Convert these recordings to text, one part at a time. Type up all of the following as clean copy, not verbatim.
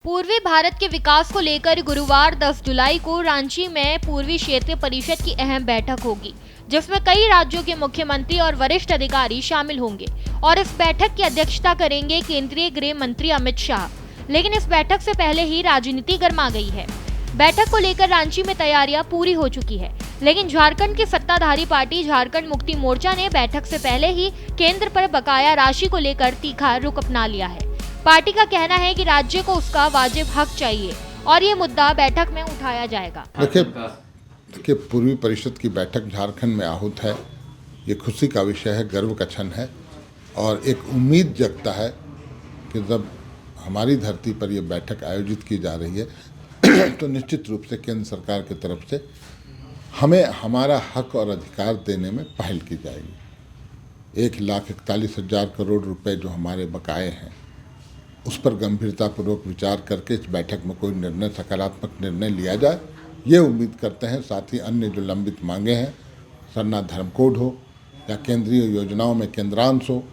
पूर्वी भारत के विकास को लेकर गुरुवार 10 जुलाई को रांची में पूर्वी क्षेत्रीय परिषद की अहम बैठक होगी, जिसमें कई राज्यों के मुख्यमंत्री और वरिष्ठ अधिकारी शामिल होंगे और इस बैठक की अध्यक्षता करेंगे केंद्रीय गृह मंत्री अमित शाह। लेकिन इस बैठक से पहले ही राजनीति गर्मा गई है। बैठक को लेकर रांची में तैयारियां पूरी हो चुकी है, लेकिन झारखंड की सत्ताधारी पार्टी झारखंड मुक्ति मोर्चा ने बैठक से पहले ही केंद्र पर बकाया राशि को लेकर तीखा रुख अपना लिया है। पार्टी का कहना है कि राज्य को उसका वाजिब हक चाहिए और ये मुद्दा बैठक में उठाया जाएगा। देखिए, पूर्वी परिषद की बैठक झारखंड में आहूत है। ये खुशी का विषय है, गर्व का क्षण है और एक उम्मीद जगता है कि जब हमारी धरती पर यह बैठक आयोजित की जा रही है तो निश्चित रूप से केंद्र सरकार की तरफ से हमें हमारा हक और अधिकार देने में पहल की जाएगी। 1,41,000 करोड़ रुपए जो हमारे बकाए हैं, उस पर गंभीरतापूर्वक विचार करके इस बैठक में कोई निर्णय, सकारात्मक निर्णय लिया जाए, ये उम्मीद करते हैं। साथ ही अन्य जो लंबित मांगे हैं, सरना धर्म कोड हो या केंद्रीय योजनाओं में केंद्रांश हो,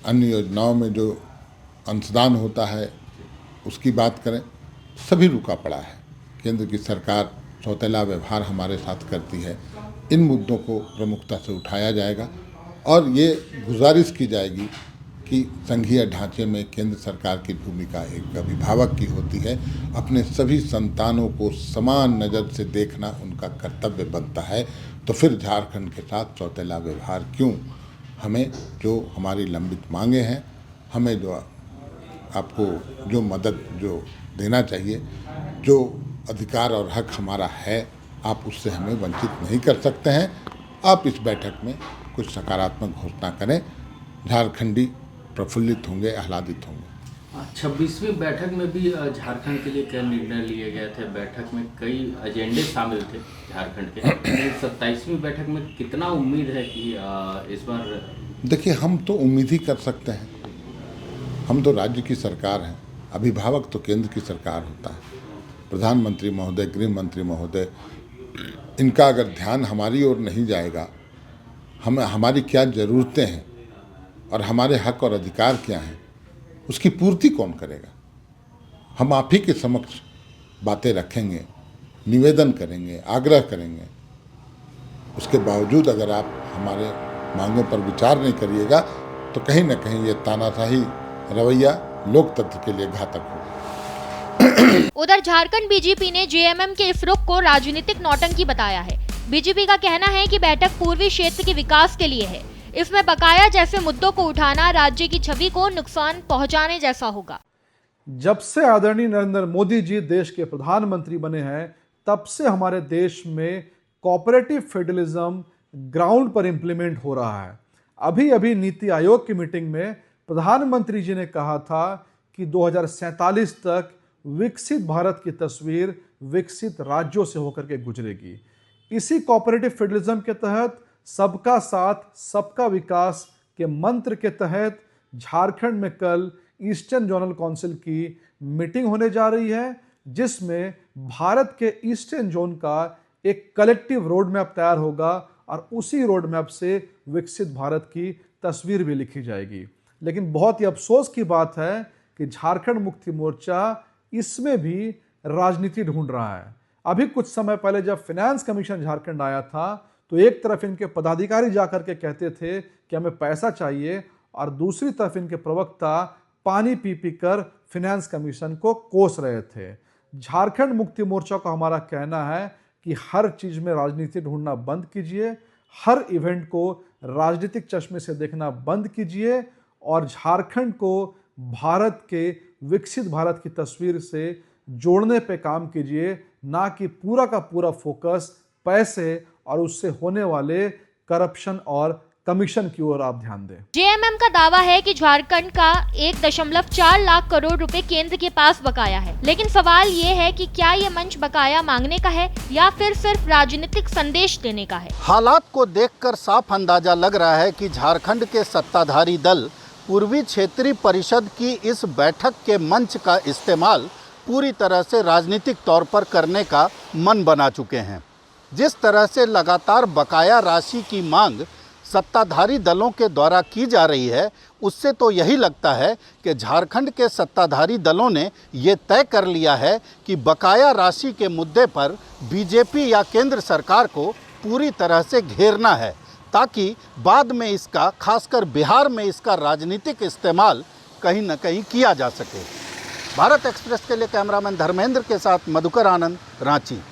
अन्य योजनाओं में जो अंशदान होता है उसकी बात करें, सभी रुका पड़ा है। केंद्र की सरकार सौतेला व्यवहार हमारे साथ करती है। इन मुद्दों को प्रमुखता से उठाया जाएगा और ये गुजारिश की जाएगी कि संघीय ढांचे में केंद्र सरकार की भूमिका एक अभिभावक की होती है। अपने सभी संतानों को समान नज़र से देखना उनका कर्तव्य बनता है। तो फिर झारखंड के साथ सौतेला व्यवहार क्यों? हमें जो हमारी लंबित मांगे हैं, हमें जो आपको जो मदद जो देना चाहिए, जो अधिकार और हक हमारा है, आप उससे हमें वंचित नहीं कर सकते हैं। आप इस बैठक में कुछ सकारात्मक घोषणा करें, झारखंडी प्रफुल्लित होंगे, आह्लादित होंगे। 26वीं बैठक में भी झारखंड के लिए कई निर्णय लिए गए थे। बैठक में कई एजेंडे शामिल थे झारखंड के। 27वीं बैठक में कितना उम्मीद है कि इस बार? देखिए, हम तो उम्मीद ही कर सकते हैं। हम तो राज्य की सरकार हैं, अभिभावक तो केंद्र की सरकार होता है। प्रधानमंत्री महोदय, गृह मंत्री महोदय, इनका अगर ध्यान हमारी ओर नहीं जाएगा, हमारी क्या ज़रूरतें हैं और हमारे हक और अधिकार क्या हैं, उसकी पूर्ति कौन करेगा? हम आप ही के समक्ष बातें रखेंगे, निवेदन करेंगे, आग्रह करेंगे। उसके बावजूद अगर आप हमारे मांगों पर विचार नहीं करिएगा तो कहीं ना कहीं ये तानाशाही रवैया लोकतंत्र के लिए घातक होगा। उधर झारखंड बीजेपी ने जेएमएम के इस रुख को राजनीतिक नौटंकी बताया है। बीजेपी का कहना है कि बैठक पूर्वी क्षेत्र के विकास के लिए है। इसमें बकाया जैसे मुद्दों को उठाना राज्य की छवि को नुकसान पहुंचाने जैसा होगा। जब से आदरणीय नरेंद्र मोदी जी देश के प्रधानमंत्री बने हैं, तब से हमारे देश में कोऑपरेटिव फेडरलिज्म ग्राउंड पर इंप्लीमेंट हो रहा है। अभी अभी नीति आयोग की मीटिंग में प्रधानमंत्री जी ने कहा था कि 2047 तक विकसित भारत की तस्वीर विकसित राज्यों से होकर के गुजरेगी। इसी कोऑपरेटिव फेडरलिज्म के तहत सबका साथ सबका विकास के मंत्र के तहत झारखंड में कल ईस्टर्न जोनल काउंसिल की मीटिंग होने जा रही है, जिसमें भारत के ईस्टर्न जोन का एक कलेक्टिव रोड मैप तैयार होगा और उसी रोड मैप से विकसित भारत की तस्वीर भी लिखी जाएगी। लेकिन बहुत ही अफसोस की बात है कि झारखंड मुक्ति मोर्चा इसमें भी राजनीति ढूंढ रहा है। अभी कुछ समय पहले जब फाइनेंस कमीशन झारखंड आया था तो एक तरफ इनके पदाधिकारी जाकर के कहते थे कि हमें पैसा चाहिए और दूसरी तरफ इनके प्रवक्ता पानी पी पी कर फाइनेंस कमीशन को कोस रहे थे। झारखंड मुक्ति मोर्चा का हमारा कहना है कि हर चीज में राजनीति ढूंढना बंद कीजिए, हर इवेंट को राजनीतिक चश्मे से देखना बंद कीजिए और झारखंड को भारत के विकसित भारत की तस्वीर से जोड़ने पे काम कीजिए, ना कि पूरा का पूरा फोकस पैसे और उससे होने वाले करप्शन और कमीशन की ओर आप ध्यान दें। जेएमएम का दावा है कि झारखंड का 1.4 लाख करोड़ रुपए केंद्र के पास बकाया है, लेकिन सवाल ये है कि क्या ये मंच बकाया मांगने का है या फिर सिर्फ राजनीतिक संदेश देने का है। हालात को देखकर साफ अंदाजा लग रहा है कि झारखंड के सत्ताधारी दल पूर्वी क्षेत्रीय परिषद की इस बैठक के मंच का इस्तेमाल पूरी तरह से राजनीतिक तौर पर करने का मन बना चुके हैं। जिस तरह से लगातार बकाया राशि की मांग सत्ताधारी दलों के द्वारा की जा रही है, उससे तो यही लगता है कि झारखंड के सत्ताधारी दलों ने ये तय कर लिया है कि बकाया राशि के मुद्दे पर बीजेपी या केंद्र सरकार को पूरी तरह से घेरना है, ताकि बाद में इसका, खासकर बिहार में इसका राजनीतिक इस्तेमाल कहीं न कहीं किया जा सके। भारत एक्सप्रेस के लिए कैमरामैन धर्मेंद्र के साथ मधुकर आनंद, रांची।